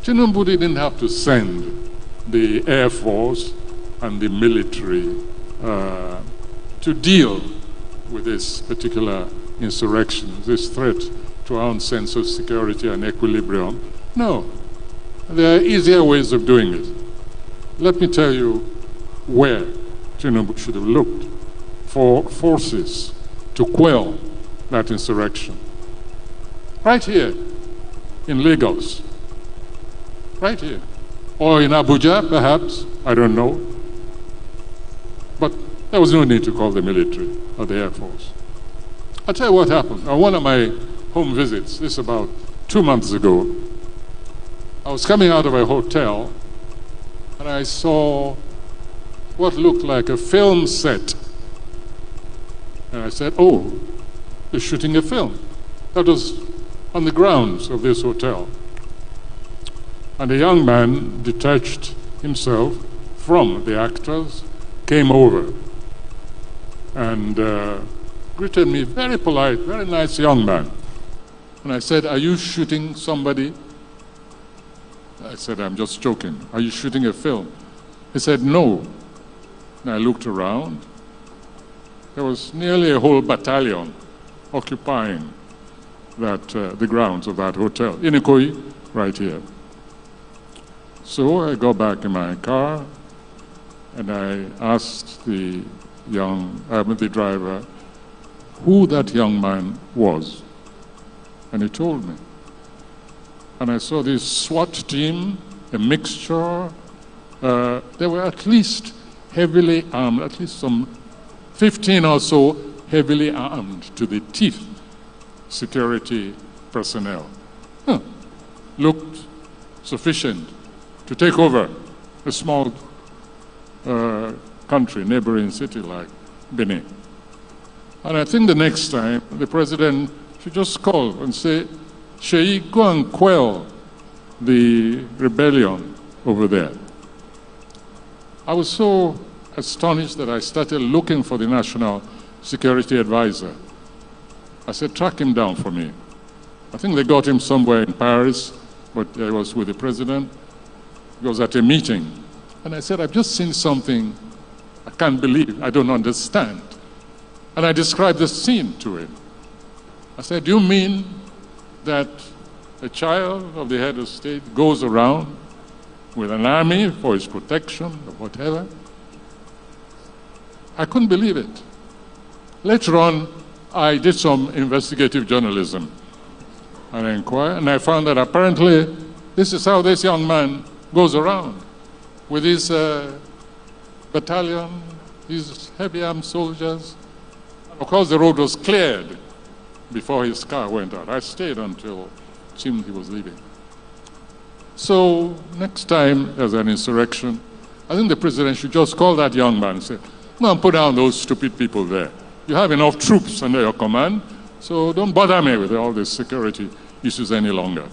Tinubu didn't have to send the Air Force and the military to deal with this particular insurrection, this threat to our own sense of security and equilibrium. No, there are easier ways of doing it. Let me tell you where Tinubu should have looked for forces to quell that insurrection. Right here in Lagos, right here, or in Abuja perhaps, I don't know. But there was no need to call the military or the Air Force. I'll tell you what happened. On one of my home visits, this about 2 months ago, I was coming out of a hotel and I saw what looked like a film set. And I said, oh, they're shooting a film. That was on the grounds of this hotel. And a young man detached himself from the actors, came over and greeted me, very polite, very nice young man. And I said, are you shooting somebody? I said, I'm just joking. Are you shooting a film? He said, no. And I looked around. There was nearly a whole battalion occupying that, the grounds of that hotel, in Ikoyi, right here. So I got back in my car and I asked the driver who that young man was. And he told me. And I saw this SWAT team, a mixture. They were at least heavily armed, at least some 15 or so heavily armed to the teeth security personnel. Looked sufficient to take over a small country, neighboring city like Benin. And I think the next time the president should just call and say, Seyi, go and quell the rebellion over there. I was so astonished that I started looking for the National Security Advisor. I said, track him down for me. I think they got him somewhere in Paris, but I was with the president. He was at a meeting. And I said, I've just seen something I can't believe, I don't understand. And I described the scene to him. I said, do you mean that a child of the head of state goes around with an army for his protection or whatever? I couldn't believe it. Later on, I did some investigative journalism and I inquired, and I found that apparently this is how this young man goes around with his battalion, his heavy armed soldiers. Of course, the road was cleared before his car went out. I stayed until it seemed he was leaving. So next time there's an insurrection, I think the president should just call that young man and say, go and put down those stupid people there. You have enough troops under your command, so don't bother me with all these security issues any longer.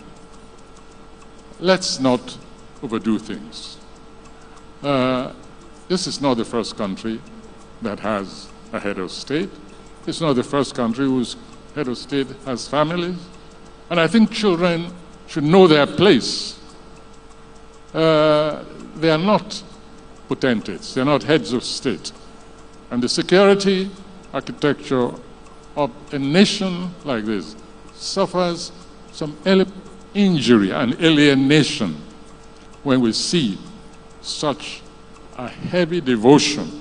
Let's not overdo things. This is not the first country that has a head of state. It's not the first country whose head of state has families. And I think children should know their place. They are not potentates. They're not heads of state. And the security architecture of a nation like this suffers some injury and alienation when we see such a heavy devotion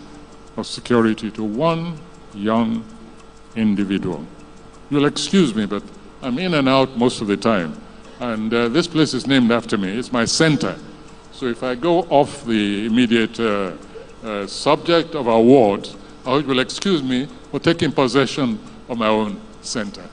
of security to one young individual. You'll excuse me, but I'm in and out most of the time. And this place is named after me. It's my center. So if I go off the immediate subject of our awards, I hope you'll excuse me for taking possession of my own center.